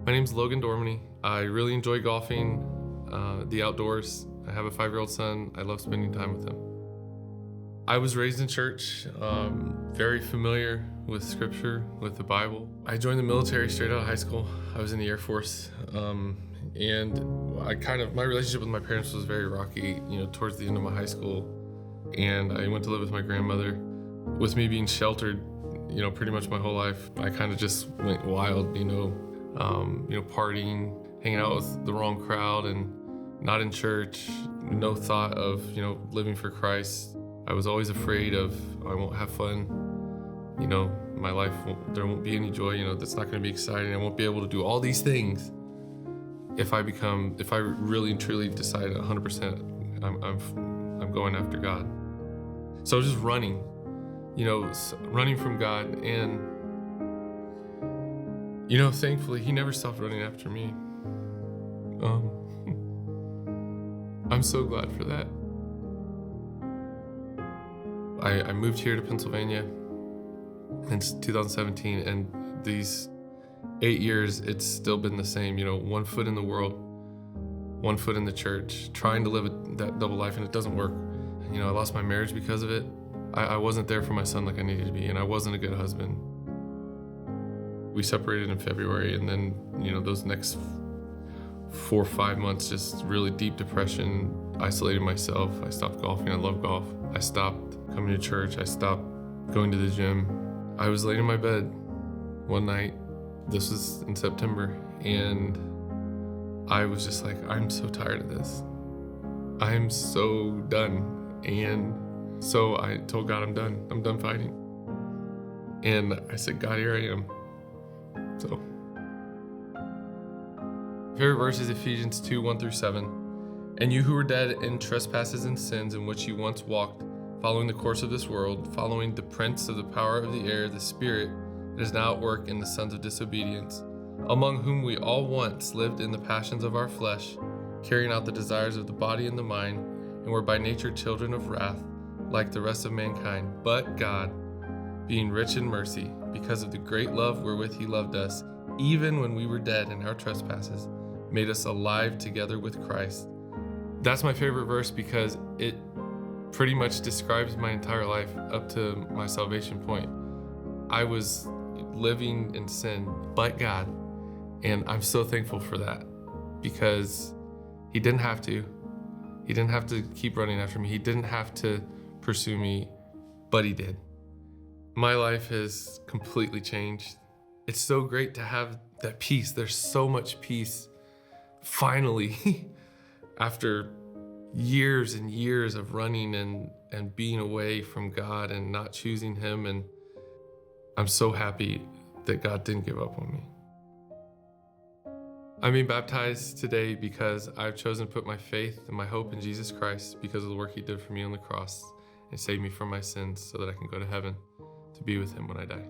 My name's Logan Dorminey. I really enjoy golfing, the outdoors. I have a 5-year-old son. I love spending time with him. I was raised in church, very familiar with scripture, with the Bible. I joined the military straight out of high school. I was in the Air Force, and my relationship with my parents was very rocky, towards the end of my high school. And I went to live with my grandmother. With me being sheltered, pretty much my whole life, I kind of just went wild, partying, hanging out with the wrong crowd and not in church, no thought of, living for Christ. I was always afraid of, I won't have fun, my life, there won't be any joy, that's not going to be exciting. I won't be able to do all these things if I really and truly decide 100% I'm going after God. So I was just running, running from God, and thankfully, he never stopped running after me. I'm so glad for that. I moved here to Pennsylvania in 2017, and these 8 years, it's still been the same. 1 foot in the world, 1 foot in the church, trying to live that double life, and it doesn't work. I lost my marriage because of it. I wasn't there for my son like I needed to be, and I wasn't a good husband. We separated in February, and then, those next 4 or 5 months, just really deep depression, isolating myself. I stopped golfing. I love golf. I stopped coming to church. I stopped going to the gym. I was laying in my bed one night. This was in September, and I was just like, I'm so tired of this. I'm so done. And so I told God, I'm done. I'm done fighting. And I said, God, here I am. So, favorite verse is Ephesians 2:1-7. And you who were dead in trespasses and sins in which you once walked, following the course of this world, following the prince of the power of the air, the spirit that is now at work in the sons of disobedience, among whom we all once lived in the passions of our flesh, carrying out the desires of the body and the mind, and were by nature children of wrath, like the rest of mankind. But God, being rich in mercy, because of the great love wherewith he loved us, even when we were dead in our trespasses, made us alive together with Christ. That's my favorite verse because it pretty much describes my entire life up to my salvation point. I was living in sin, but God, and I'm so thankful for that because he didn't have to. He didn't have to keep running after me. He didn't have to pursue me, but he did. My life has completely changed. It's so great to have that peace. There's so much peace, finally, after years and years of running and being away from God and not choosing him. And I'm so happy that God didn't give up on me. I'm being baptized today because I've chosen to put my faith and my hope in Jesus Christ because of the work he did for me on the cross and saved me from my sins so that I can go to heaven to be with him when I die.